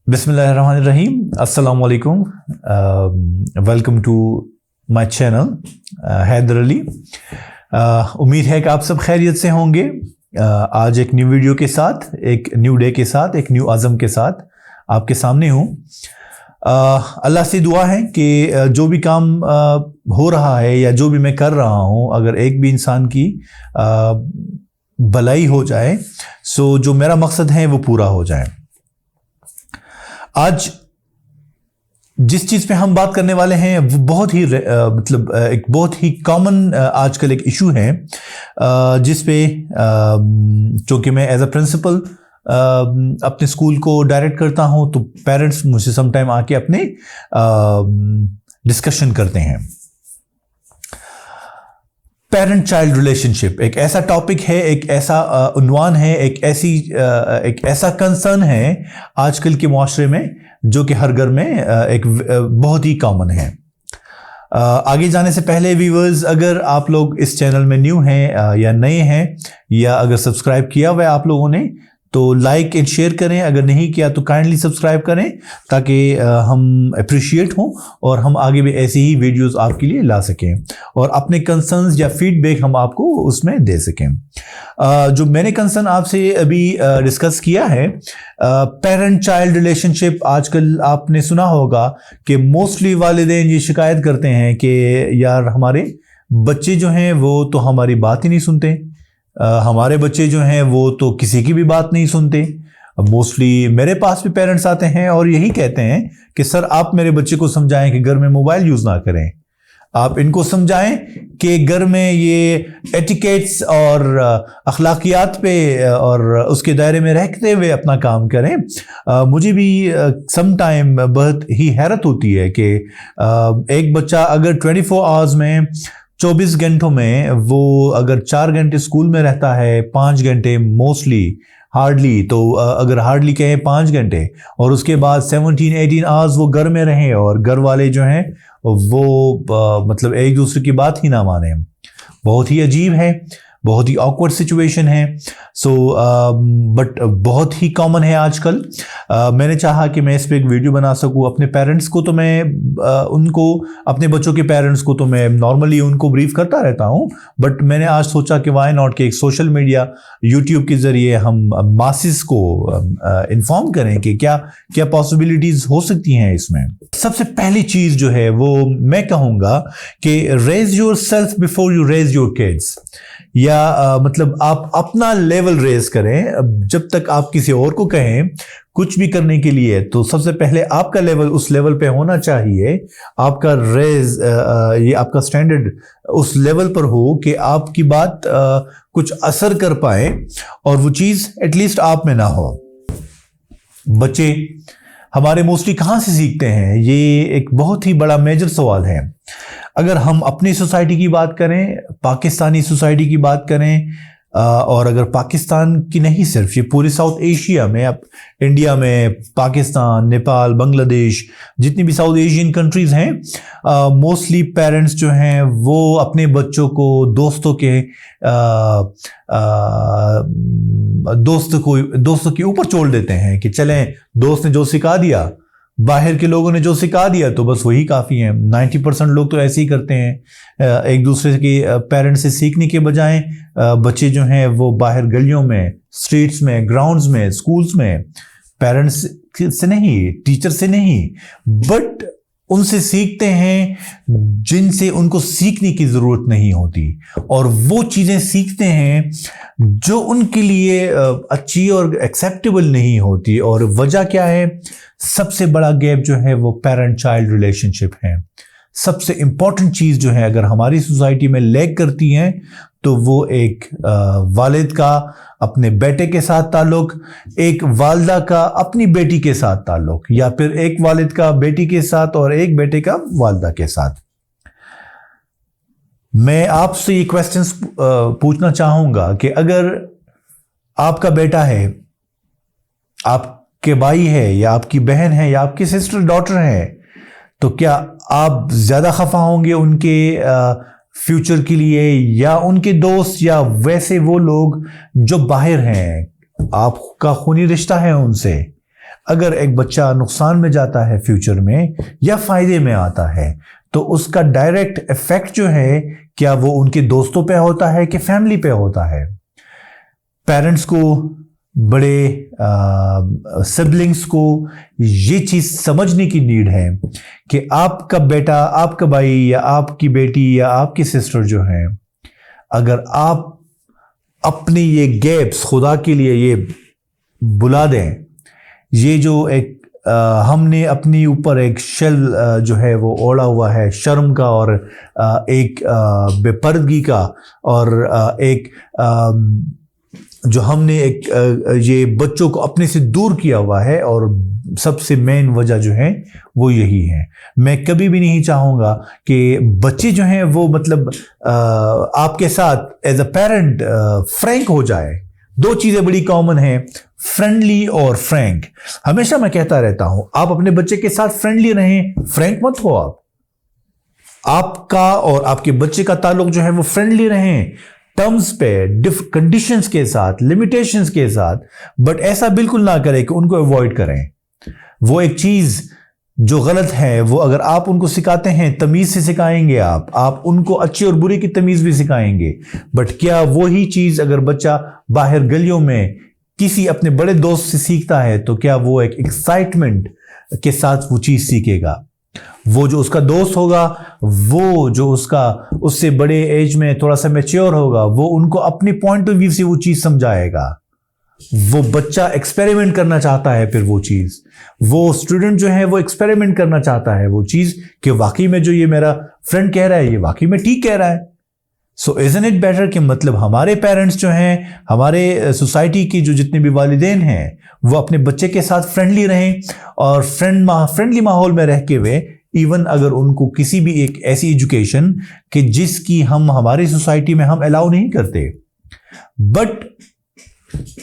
बिस्मिल्लाहिर्रहमानिर्रहीम। अस्सलाम वालेकुम। Welcome to my channel Haider Ali. उम्मीद है कि आप सब खैरियत से होंगे। आज एक न्यू वीडियो के साथ, एक न्यू डे के साथ, एक न्यू आज़म के साथ आपके सामने हूँ। अल्लाह से दुआ है कि जो भी काम हो रहा है या जो भी मैं कर रहा हूँ, अगर एक भी इंसान की भलाई हो जाए, सो जो मेरा मकसद है वो पूरा हो जाए। आज जिस चीज़ पे हम बात करने वाले हैं वो बहुत ही एक बहुत ही कॉमन आजकल एक इशू है, जिस पे चूँकि मैं एज अ प्रिंसिपल अपने स्कूल को डायरेक्ट करता हूं, तो पेरेंट्स मुझसे समटाइम आके अपने डिस्कशन करते हैं। पेरेंट चाइल्ड रिलेशनशिप एक ऐसा टॉपिक है, एक ऐसा उन्वान है, एक ऐसा कंसर्न है आजकल के मुआशरे में, जो कि हर घर में एक बहुत ही कॉमन है। आगे जाने से पहले व्यूअर्स, अगर आप लोग इस चैनल में न्यू हैं या नए हैं, या अगर सब्सक्राइब किया हुआ है आप लोगों ने, तो लाइक एंड शेयर करें। अगर नहीं किया तो काइंडली सब्सक्राइब करें, ताकि हम अप्रिशिएट हों और हम आगे भी ऐसी ही वीडियोस आपके लिए ला सकें और अपने कंसर्न्स या फीडबैक हम आपको उसमें दे सकें। जो मैंने कंसर्न आपसे अभी डिस्कस किया है, पेरेंट चाइल्ड रिलेशनशिप, आजकल आपने सुना होगा कि मोस्टली वालिदैन ये शिकायत करते हैं कि यार हमारे बच्चे जो हैं वो तो हमारी बात ही नहीं सुनते, हमारे बच्चे जो हैं वो तो किसी की भी बात नहीं सुनते। मोस्टली मेरे पास भी पेरेंट्स आते हैं और यही कहते हैं कि सर आप मेरे बच्चे को समझाएं कि घर में मोबाइल यूज़ ना करें, आप इनको समझाएं कि घर में ये एटिकेट्स और अखलाकियात पे और उसके दायरे में रहते हुए अपना काम करें। मुझे भी सम टाइम बहुत ही हैरत होती है कि एक बच्चा अगर 24 आवर्स में 24 घंटों में वो अगर 4 घंटे स्कूल में रहता है, 5 घंटे मोस्टली, हार्डली तो अगर हार्डली कहें 5 घंटे, और उसके बाद 17-18 आवर्स वो घर में रहें और घर वाले जो हैं वो मतलब एक दूसरे की बात ही ना माने, बहुत ही अजीब है, बहुत ही ऑकवर्ड सिचुएशन है। सो बट बहुत ही कॉमन है आजकल। मैंने चाहा कि मैं इस पे एक वीडियो बना सकूं। अपने पेरेंट्स को तो मैं उनको, अपने बच्चों के पेरेंट्स को तो मैं नॉर्मली उनको ब्रीफ करता रहता हूं, बट मैंने आज सोचा कि वाई नॉट कि एक सोशल मीडिया, यूट्यूब के ज़रिए हम मासेस को इन्फॉर्म करें कि क्या क्या पॉसिबिलिटीज़ हो सकती हैं इसमें। सबसे पहली चीज़ जो है वो मैं कहूँगा कि raise yourself before you raise your kids, या मतलब आप अपना लेवल रेज करें। जब तक आप किसी और को कहें कुछ भी करने के लिए, तो सबसे पहले आपका लेवल उस लेवल पे होना चाहिए, आपका रेज ये आपका स्टैंडर्ड उस लेवल पर हो कि आपकी बात कुछ असर कर पाए और वो चीज़ एटलीस्ट आप में ना हो। बच्चे हमारे मोस्टली कहाँ से सीखते हैं, ये एक बहुत ही बड़ा मेजर सवाल है। अगर हम अपनी सोसाइटी की बात करें, पाकिस्तानी सोसाइटी की बात करें, और अगर पाकिस्तान की नहीं, सिर्फ ये पूरे साउथ एशिया में, अब इंडिया में, पाकिस्तान, नेपाल, बांग्लादेश, जितनी भी साउथ एशियन कंट्रीज़ हैं, मोस्टली पेरेंट्स जो हैं वो अपने बच्चों को दोस्तों के ऊपर छोड़ देते हैं कि चलें, दोस्त ने जो सिखा दिया, बाहर के लोगों ने जो सिखा दिया तो बस वही काफ़ी है। 90% लोग तो ऐसे ही करते हैं, एक दूसरे के पेरेंट्स से सीखने के बजाय बच्चे जो हैं वो बाहर गलियों में, स्ट्रीट्स में, ग्राउंड्स में, स्कूल्स में पेरेंट्स से नहीं, टीचर से नहीं, बट उनसे सीखते हैं जिनसे उनको सीखने की ज़रूरत नहीं होती, और वो चीज़ें सीखते हैं जो उनके लिए अच्छी और एक्सेप्टेबल नहीं होती। और वजह क्या है? सबसे बड़ा गैप जो है वो पेरेंट चाइल्ड रिलेशनशिप है। सबसे इंपॉर्टेंट चीज़ जो है अगर हमारी सोसाइटी में लैग करती है, तो वो एक वालिद का अपने बेटे के साथ ताल्लुक, एक वालदा का अपनी बेटी के साथ ताल्लुक, या फिर एक वालिद का बेटी के साथ और एक बेटे का वालदा के साथ। मैं आपसे ये क्वेश्चंस पूछना चाहूंगा कि अगर आपका बेटा है, आपके भाई है, या आपकी बहन है, या आपकी सिस्टर डॉटर है, तो क्या आप ज्यादा खफा होंगे उनके फ्यूचर के लिए, या उनके दोस्त, या वैसे वो लोग जो बाहर हैं, आपका खूनी रिश्ता है उनसे, अगर एक बच्चा नुकसान में जाता है फ्यूचर में या फायदे में आता है, तो उसका डायरेक्ट इफेक्ट जो है, क्या वो उनके दोस्तों पे होता है कि फैमिली पे होता है। पेरेंट्स को, बड़े सिबलिंग्स को ये चीज समझने की नीड है कि आपका बेटा, आपका भाई या आपकी बेटी या आपकी सिस्टर जो है, अगर आप अपने ये गैप्स खुदा के लिए ये बुला दें, ये जो एक हमने अपनी ऊपर एक शेल जो है वो ओढ़ा हुआ है शर्म का और एक बेपर्दगी का, और एक जो हमने एक ये बच्चों को अपने से दूर किया हुआ है, और सबसे मेन वजह जो है वो यही है। मैं कभी भी नहीं चाहूँगा कि बच्चे जो हैं वो मतलब आपके साथ एज अ पेरेंट फ्रैंक हो जाए। दो चीज़ें बड़ी कॉमन हैं, फ्रेंडली और फ्रैंक। हमेशा मैं कहता रहता हूं, आप अपने बच्चे के साथ फ्रेंडली रहें, फ्रैंक मत हो। आपका और आपके बच्चे का ताल्लुक जो है वो फ्रेंडली रहें, टर्म्स पे, कंडीशंस के साथ, लिमिटेशंस के साथ, बट ऐसा बिल्कुल ना करें कि उनको अवॉइड करें। वो एक चीज जो गलत है, वो अगर आप उनको सिखाते हैं, तमीज से सिखाएंगे, आप उनको अच्छी और बुरी की तमीज भी सिखाएंगे, बट क्या वही चीज अगर बच्चा बाहर गलियों में किसी अपने बड़े दोस्त से सीखता है, तो क्या वो एक एक्साइटमेंट के साथ वो चीज सीखेगा? वो जो उसका दोस्त होगा, वो जो उससे बड़े एज में थोड़ा सा मैच्योर होगा, वो उनको अपनी पॉइंट ऑफ व्यू से वो चीज समझाएगा। वो बच्चा एक्सपेरिमेंट करना चाहता है, फिर वो स्टूडेंट जो है वो एक्सपेरिमेंट करना चाहता है वो चीज कि वाकई में जो ये मेरा फ्रेंड कह रहा है, ये वाकई में ठीक कह रहा है। सो इजंट इट बेटर कि मतलब हमारे पेरेंट्स जो हैं, हमारे सोसाइटी की जो जितने भी वालिदैन हैं, वो अपने बच्चे के साथ फ्रेंडली रहें, और फ्रेंडली माहौल में रह के वे, इवन अगर उनको किसी भी एक ऐसी एजुकेशन कि जिसकी हम हमारी सोसाइटी में हम अलाउ नहीं करते, बट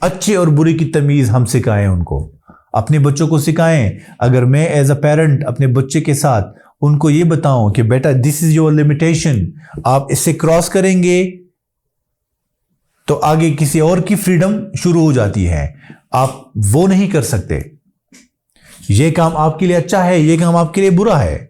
अच्छे और बुरे की तमीज हम सिखाएं, उनको अपने बच्चों को सिखाएं। अगर मैं एज अ पेरेंट अपने बच्चे के साथ उनको ये बताऊं कि बेटा दिस इज योर लिमिटेशन, आप इससे क्रॉस करेंगे तो आगे किसी और की फ्रीडम शुरू हो जाती है, आप वो नहीं कर सकते, ये काम आपके लिए अच्छा है, ये काम आपके लिए बुरा है,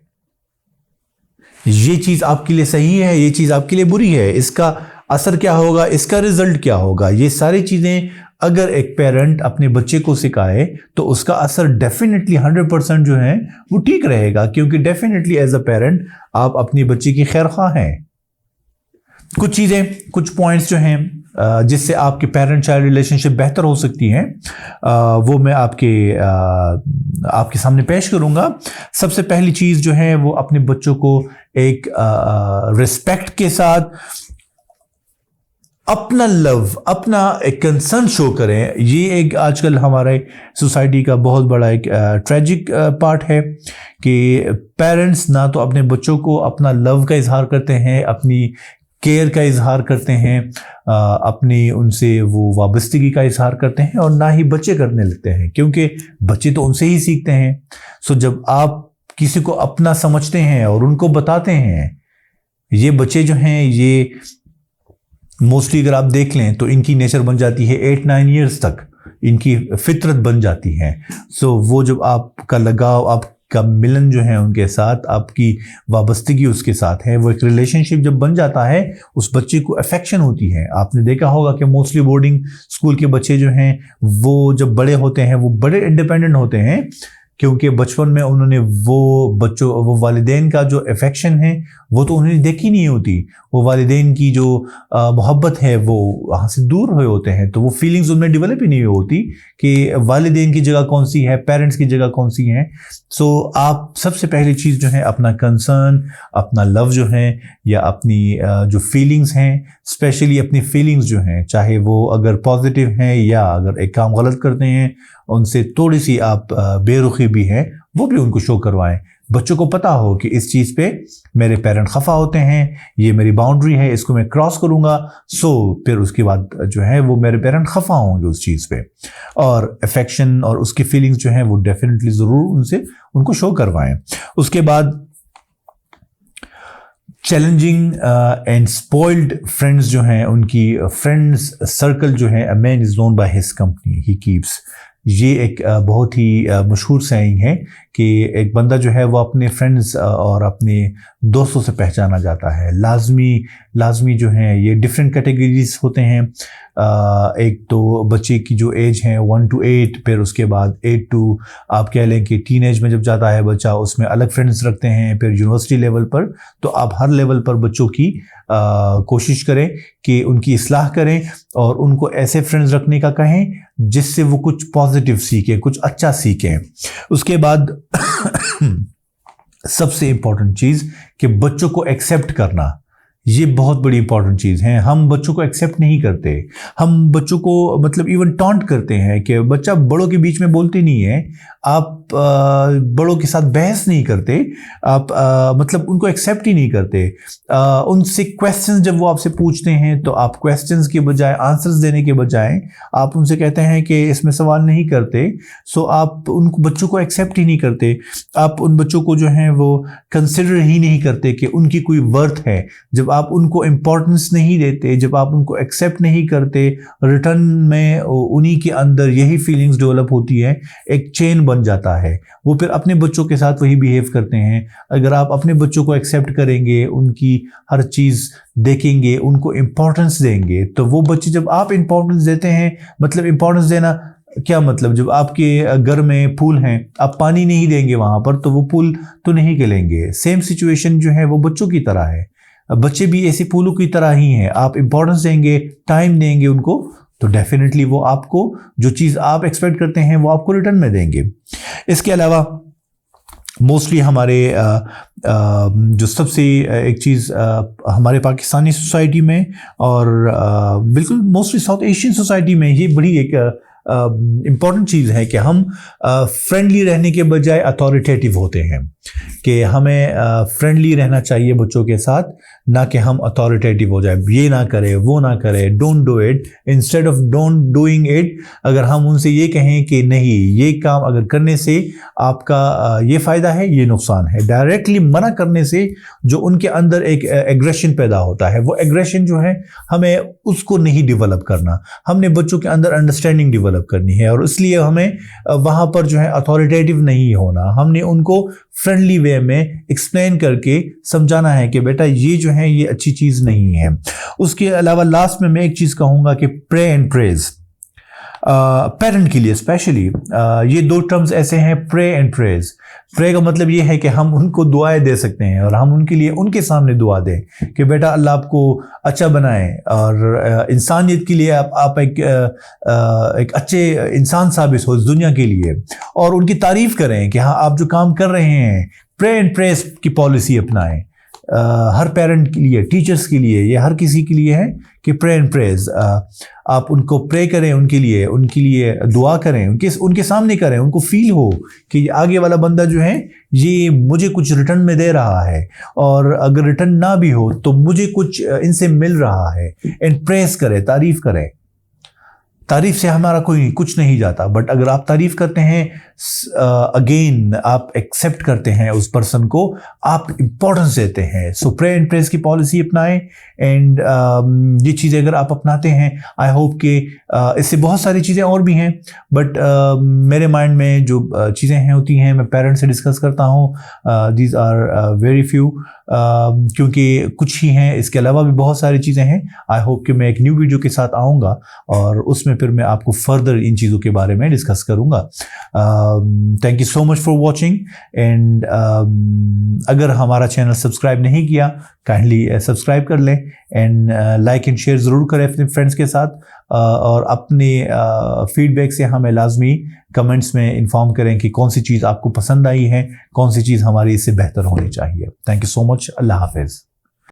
ये चीज आपके लिए सही है, ये चीज आपके लिए बुरी है, इसका असर क्या होगा, इसका रिजल्ट क्या होगा, ये सारी चीजें अगर एक पेरेंट अपने बच्चे को सिखाए तो उसका असर डेफिनेटली 100% जो है वो ठीक रहेगा, क्योंकि डेफिनेटली एज अ पेरेंट आप अपनी बच्ची की खैरख्वाह हैं। कुछ चीजें, कुछ पॉइंट्स जो हैं जिससे आपके पेरेंट चाइल्ड रिलेशनशिप बेहतर हो सकती हैं, वो मैं आपके सामने पेश करूंगा। सबसे पहली चीज जो है वो अपने बच्चों को एक रिस्पेक्ट के साथ अपना लव, अपना एक कंसर्न शो करें। ये एक आजकल हमारे सोसाइटी का बहुत बड़ा एक ट्रेजिक पार्ट है कि पेरेंट्स ना तो अपने बच्चों को अपना लव का इजहार करते हैं, अपनी केयर का इजहार करते हैं, अपनी उनसे वो वाबस्तगी का इजहार करते हैं, और ना ही बच्चे करने लगते हैं, क्योंकि बच्चे तो उनसे ही सीखते हैं। सो जब आप किसी को अपना समझते हैं और उनको बताते हैं, ये बच्चे जो हैं ये मोस्टली अगर आप देख लें तो इनकी नेचर बन जाती है 8-9 ईयर्स तक, इनकी फितरत बन जाती है। सो वो जब आपका लगाव, आपका मिलन जो है उनके साथ, आपकी वाबस्तगी उसके साथ है, वो एक रिलेशनशिप जब बन जाता है, उस बच्चे को अफेक्शन होती है। आपने देखा होगा कि मोस्टली बोर्डिंग स्कूल के बच्चे जो हैं वो जब बड़े होते हैं वो बड़े इंडिपेंडेंट होते हैं, क्योंकि बचपन में उन्होंने वो वालिदैन का जो अफेक्शन है वो तो उन्होंने देखी नहीं होती, वो वालिदैन की जो मोहब्बत है वो वहाँ से दूर हुए होते हैं, तो वो फीलिंग्स उनमें डेवलप ही नहीं होती कि वालिदैन की जगह कौन सी है, पेरेंट्स की जगह कौन सी है। सो आप सबसे पहली चीज़ जो है अपना कंसर्न, अपना लव जो है, या अपनी जो फीलिंग्स हैं, स्पेशली अपनी फीलिंग्स जो हैं, चाहे वो अगर पॉजिटिव हैं या अगर एक काम गलत करते हैं उनसे थोड़ी सी आप बेरुखी भी है, वो भी उनको शो करवाएं। बच्चों को पता हो कि इस चीज़ पे मेरे पेरेंट खफा होते हैं, ये मेरी बाउंड्री है, इसको मैं क्रॉस करूंगा, सो फिर उसके बाद जो है वो मेरे पेरेंट खफा होंगे उस चीज़ पे, और अफेक्शन और उसकी फीलिंग्स जो हैं वो डेफिनेटली ज़रूर उनको शो करवाएं। उसके बाद चैलेंजिंग एंड स्पॉइल्ड फ्रेंड्स जो हैं, उनकी फ्रेंड्स सर्कल जो है, a man is known by his company he keeps, ये एक बहुत ही मशहूर सेइंग है कि एक बंदा जो है वो अपने फ्रेंड्स और अपने दोस्तों से पहचाना जाता है। लाजमी जो हैं ये डिफरेंट कैटेगरीज होते हैं। एक तो बच्चे की जो एज है 1 to 8, फिर उसके बाद 8 to आप कह लें कि टीनेज में जब जाता है बच्चा, उसमें अलग फ्रेंड्स रखते हैं। फिर यूनिवर्सिटी लेवल पर, तो आप हर लेवल पर बच्चों की कोशिश करें कि उनकी इस्लाह करें और उनको ऐसे फ्रेंड्स रखने का कहें जिससे वो कुछ पॉजिटिव सीखें, कुछ अच्छा सीखें। उसके बाद सबसे इम्पोर्टेंट चीज़ कि बच्चों को एक्सेप्ट करना, ये बहुत बड़ी इंपॉर्टेंट चीज़ है। हम बच्चों को एक्सेप्ट नहीं करते, हम बच्चों को मतलब इवन टॉन्ट करते हैं कि बच्चा बड़ों के बीच में बोलते नहीं है, आप बड़ों के साथ बहस नहीं करते, आप मतलब उनको एक्सेप्ट ही नहीं करते। उनसे क्वेश्चंस जब वो आपसे पूछते हैं तो आप क्वेश्चंस के बजाय, आंसर्स देने के बजाय आप उनसे कहते हैं कि इसमें सवाल नहीं करते। सो आप उन बच्चों को एक्सेप्ट ही नहीं करते, आप उन बच्चों को जो है वो कंसिडर ही नहीं करते कि उनकी कोई वर्थ है। जब आप उनको इम्पोर्टेंस नहीं देते, जब आप उनको एक्सेप्ट नहीं करते, रिटर्न में उन्हीं के अंदर यही फीलिंग्स डेवलप होती है, एक चेन बन जाता है। वो फिर अपने बच्चों के साथ वही बिहेव करते हैं। अगर आप अपने बच्चों को एक्सेप्ट करेंगे, उनकी हर चीज़ देखेंगे, उनको इम्पोर्टेंस देंगे, तो वो बच्चे, जब आप इम्पोर्टेंस देते हैं, मतलब इम्पोर्टेंस देना क्या मतलब, जब आपके घर में फूल हैं, आप पानी नहीं देंगे वहाँ पर, तो वो फूल तो नहीं खिलेंगे। सेम सिचुएशन जो है वो बच्चों की तरह है। बच्चे भी ऐसे फूलों की तरह ही हैं। आप इम्पोर्टेंस देंगे, टाइम देंगे उनको, तो डेफिनेटली वो आपको जो चीज़ आप एक्सपेक्ट करते हैं वो आपको रिटर्न में देंगे। इसके अलावा मोस्टली हमारे जो सबसे एक चीज़ हमारे पाकिस्तानी सोसाइटी में और बिल्कुल मोस्टली साउथ एशियन सोसाइटी में ये बड़ी एक इम्पॉर्टेंट चीज़ है कि हम फ्रेंडली रहने के बजाय अथॉरिटेटिव होते हैं, कि हमें फ्रेंडली रहना चाहिए बच्चों के साथ, ना कि हम अथॉरिटेटिव हो जाए, ये ना करे, वो ना करे, don't do it, instead of don't doing it. अगर हम उनसे ये कहें कि नहीं, ये काम अगर करने से आपका ये फ़ायदा है, ये नुकसान है, डायरेक्टली मना करने से जो उनके अंदर एक एग्रेशन पैदा होता है, वो एग्रेशन जो है हमें उसको नहीं डेवलप करना। हमने बच्चों के अंदर अंडरस्टैंडिंग डेवलप करनी है, और इसलिए हमें वहाँ पर जो है अथॉरिटेटिव नहीं होना। हमने उनको फ्रेंडली वे में एक्सप्लेन करके समझाना है कि बेटा ये जो है ये अच्छी चीज़ नहीं है। उसके अलावा लास्ट में मैं एक चीज़ कहूँगा कि प्रे एंड प्रेज, पेरेंट के लिए स्पेशली ये दो टर्म्स ऐसे हैं, प्रे एंड प्रेज। प्रे का मतलब ये है कि हम उनको दुआएं दे सकते हैं और हम उनके लिए उनके सामने दुआ दें कि बेटा अल्लाह आपको अच्छा बनाए, और इंसानियत के लिए आप एक अच्छे इंसान साबित हो इस दुनिया के लिए, और उनकी तारीफ करें कि हाँ आप जो काम कर रहे हैं। प्रे एंड प्रेज की पॉलिसी अपनाएं। हर पेरेंट के लिए, टीचर्स के लिए, ये हर किसी के लिए है कि प्रे एंड प्रेज। आप उनको प्रे करें, उनके लिए दुआ करें, उनके सामने करें, उनको फील हो कि आगे वाला बंदा जो है ये मुझे कुछ रिटर्न में दे रहा है, और अगर रिटर्न ना भी हो तो मुझे कुछ इनसे मिल रहा है। एंड प्रेज करें, तारीफ करें। तारीफ से हमारा कोई कुछ नहीं जाता, बट अगर आप तारीफ करते हैं, अगेन आप एक्सेप्ट करते हैं उस पर्सन को, आप इंपॉर्टेंस देते हैं। सो प्रे एंड प्रेज की पॉलिसी अपनाएं, एंड ये चीज़ें अगर आप अपनाते हैं, आई होप कि इससे बहुत सारी चीज़ें और भी हैं, बट मेरे माइंड में जो चीज़ें हैं होती हैं, मैं पेरेंट्स से डिस्कस करता हूँ। दीज आर वेरी फ्यू, क्योंकि कुछ ही हैं, इसके अलावा भी बहुत सारी चीज़ें हैं। आई होप कि मैं एक न्यू वीडियो के साथ आऊँगा और उसमें फिर मैं आपको फर्दर इन चीज़ों के बारे में डिस्कस करूँगा। Thank you so much for watching, and अगर हमारा चैनल सब्सक्राइब नहीं किया, काइंडली सब्सक्राइब कर लें, एंड लाइक एंड शेयर ज़रूर करें अपने फ्रेंड्स के साथ, और अपने फीडबैक से हमें लाजमी कमेंट्स में इन्फॉर्म करें कि कौन सी चीज़ आपको पसंद आई है, कौन सी चीज़ हमारी इससे बेहतर होनी चाहिए। Thank you so much. अल्लाह हाफिज़।